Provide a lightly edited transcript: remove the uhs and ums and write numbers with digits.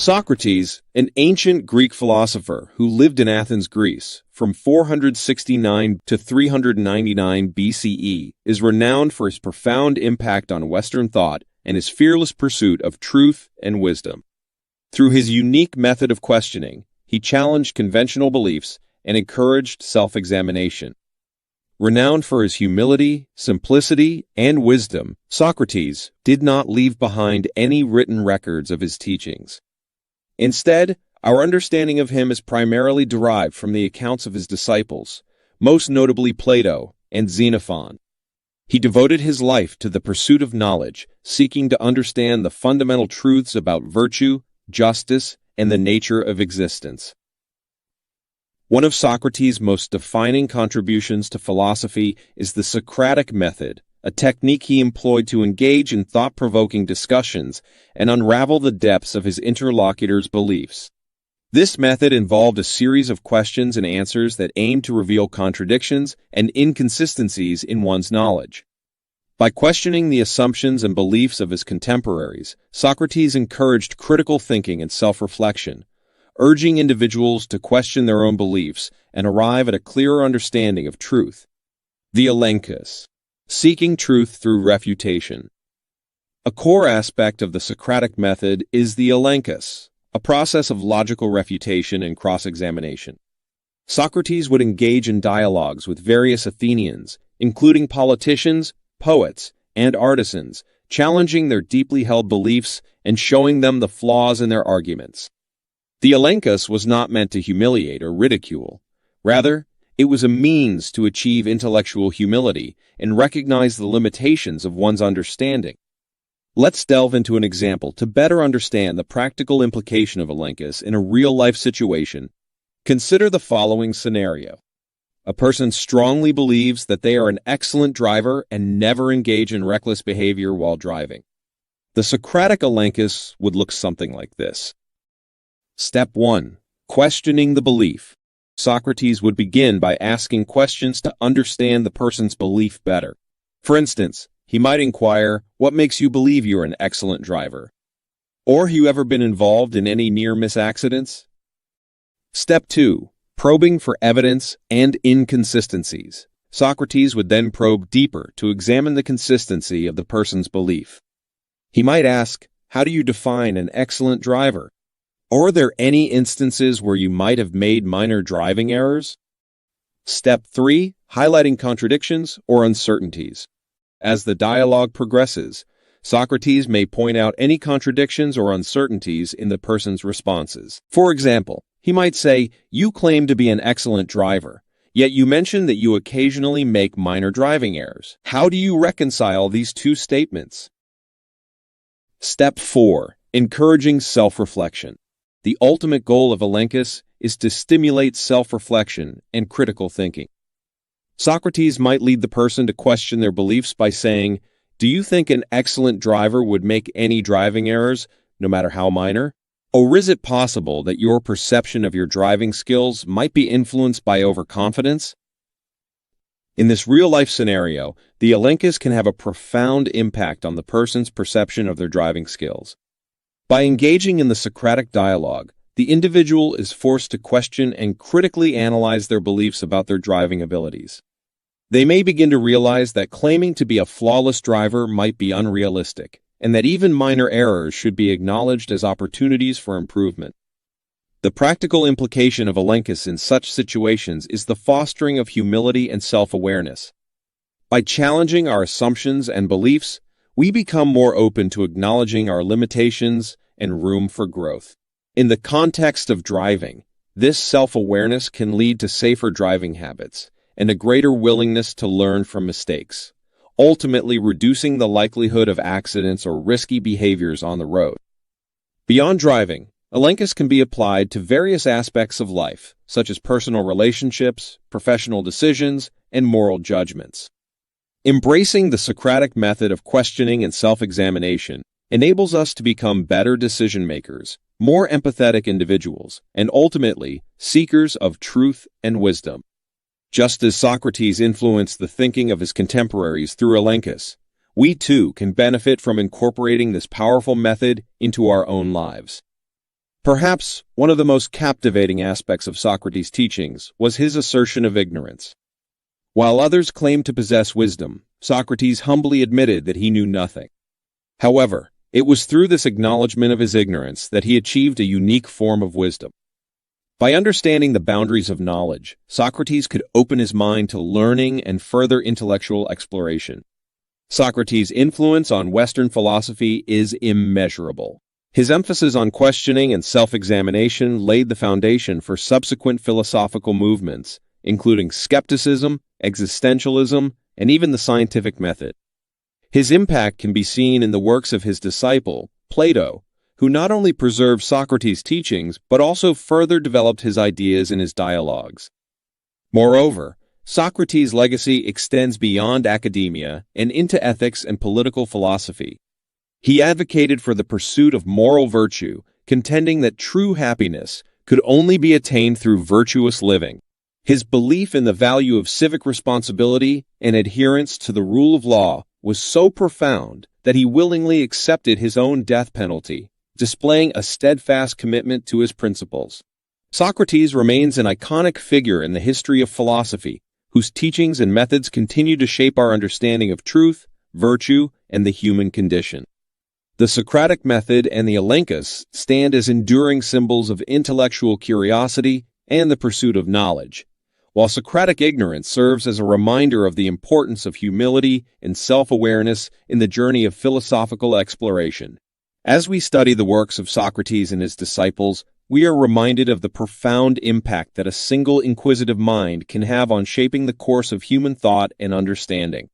Socrates, an ancient Greek philosopher who lived in Athens, Greece, from 469 to 399 BCE, is renowned for his profound impact on Western thought and his fearless pursuit of truth and wisdom. Through his unique method of questioning, he challenged conventional beliefs and encouraged self-examination. Renowned for his humility, simplicity, and wisdom, Socrates did not leave behind any written records of his teachings. Instead, our understanding of him is primarily derived from the accounts of his disciples, most notably Plato and Xenophon. He devoted his life to the pursuit of knowledge, seeking to understand the fundamental truths about virtue, justice, and the nature of existence. One of Socrates' most defining contributions to philosophy is the Socratic Method, a technique he employed to engage in thought-provoking discussions and unravel the depths of his interlocutor's beliefs. This method involved a series of questions and answers that aimed to reveal contradictions and inconsistencies in one's knowledge. By questioning the assumptions and beliefs of his contemporaries, Socrates encouraged critical thinking and self-reflection, urging individuals to question their own beliefs and arrive at a clearer understanding of truth. The Elenchus, seeking truth through refutation. A core aspect of the Socratic method is the Elenchus, a process of logical refutation and cross-examination. Socrates would engage in dialogues with various Athenians, including politicians, poets, and artisans, challenging their deeply held beliefs and showing them the flaws in their arguments. The Elenchus was not meant to humiliate or ridicule. Rather, it was a means to achieve intellectual humility and recognize the limitations of one's understanding. Let's delve into an example to better understand the practical implication of Elenchus in a real-life situation. Consider the following scenario. A person strongly believes that they are an excellent driver and never engage in reckless behavior while driving. The Socratic Elenchus would look something like this. Step 1. Questioning the belief. Socrates would begin by asking questions to understand the person's belief better. For instance, he might inquire, "What makes you believe you're an excellent driver?" Or, "Have you ever been involved in any near-miss accidents?" Step 2. Probing for evidence and inconsistencies. Socrates would then probe deeper to examine the consistency of the person's belief. He might ask, "How do you define an excellent driver?" Or, "Are there any instances where you might have made minor driving errors?" Step 3. Highlighting contradictions or uncertainties. As the dialogue progresses, Socrates may point out any contradictions or uncertainties in the person's responses. For example, he might say, "You claim to be an excellent driver, yet you mention that you occasionally make minor driving errors. How do you reconcile these two statements?" Step 4. Encouraging self-reflection. The ultimate goal of Elenchus is to stimulate self-reflection and critical thinking. Socrates might lead the person to question their beliefs by saying, "Do you think an excellent driver would make any driving errors, no matter how minor? Or is it possible that your perception of your driving skills might be influenced by overconfidence?" In this real-life scenario, the Elenchus can have a profound impact on the person's perception of their driving skills. By engaging in the Socratic dialogue, the individual is forced to question and critically analyze their beliefs about their driving abilities. They may begin to realize that claiming to be a flawless driver might be unrealistic, and that even minor errors should be acknowledged as opportunities for improvement. The practical implication of Elenchus in such situations is the fostering of humility and self-awareness. By challenging our assumptions and beliefs, we become more open to acknowledging our limitations and room for growth. In the context of driving, this self-awareness can lead to safer driving habits and a greater willingness to learn from mistakes, ultimately reducing the likelihood of accidents or risky behaviors on the road. Beyond driving, Elenchus can be applied to various aspects of life, such as personal relationships, professional decisions, and moral judgments. Embracing the Socratic method of questioning and self-examination enables us to become better decision-makers, more empathetic individuals, and ultimately, seekers of truth and wisdom. Just as Socrates influenced the thinking of his contemporaries through Elenchus, we too can benefit from incorporating this powerful method into our own lives. Perhaps one of the most captivating aspects of Socrates' teachings was his assertion of ignorance. While others claimed to possess wisdom, Socrates humbly admitted that he knew nothing. However, it was through this acknowledgement of his ignorance that he achieved a unique form of wisdom. By understanding the boundaries of knowledge, Socrates could open his mind to learning and further intellectual exploration. Socrates' influence on Western philosophy is immeasurable. His emphasis on questioning and self-examination laid the foundation for subsequent philosophical movements, including skepticism, existentialism, and even the scientific method. His impact can be seen in the works of his disciple, Plato, who not only preserved Socrates' teachings but also further developed his ideas in his dialogues. Moreover, Socrates' legacy extends beyond academia and into ethics and political philosophy. He advocated for the pursuit of moral virtue, contending that true happiness could only be attained through virtuous living. His belief in the value of civic responsibility and adherence to the rule of law was so profound that he willingly accepted his own death penalty, displaying a steadfast commitment to his principles. Socrates remains an iconic figure in the history of philosophy, whose teachings and methods continue to shape our understanding of truth, virtue, and the human condition. The Socratic Method and the Elenchus stand as enduring symbols of intellectual curiosity and the pursuit of knowledge, while Socratic ignorance serves as a reminder of the importance of humility and self-awareness in the journey of philosophical exploration. As we study the works of Socrates and his disciples, we are reminded of the profound impact that a single inquisitive mind can have on shaping the course of human thought and understanding.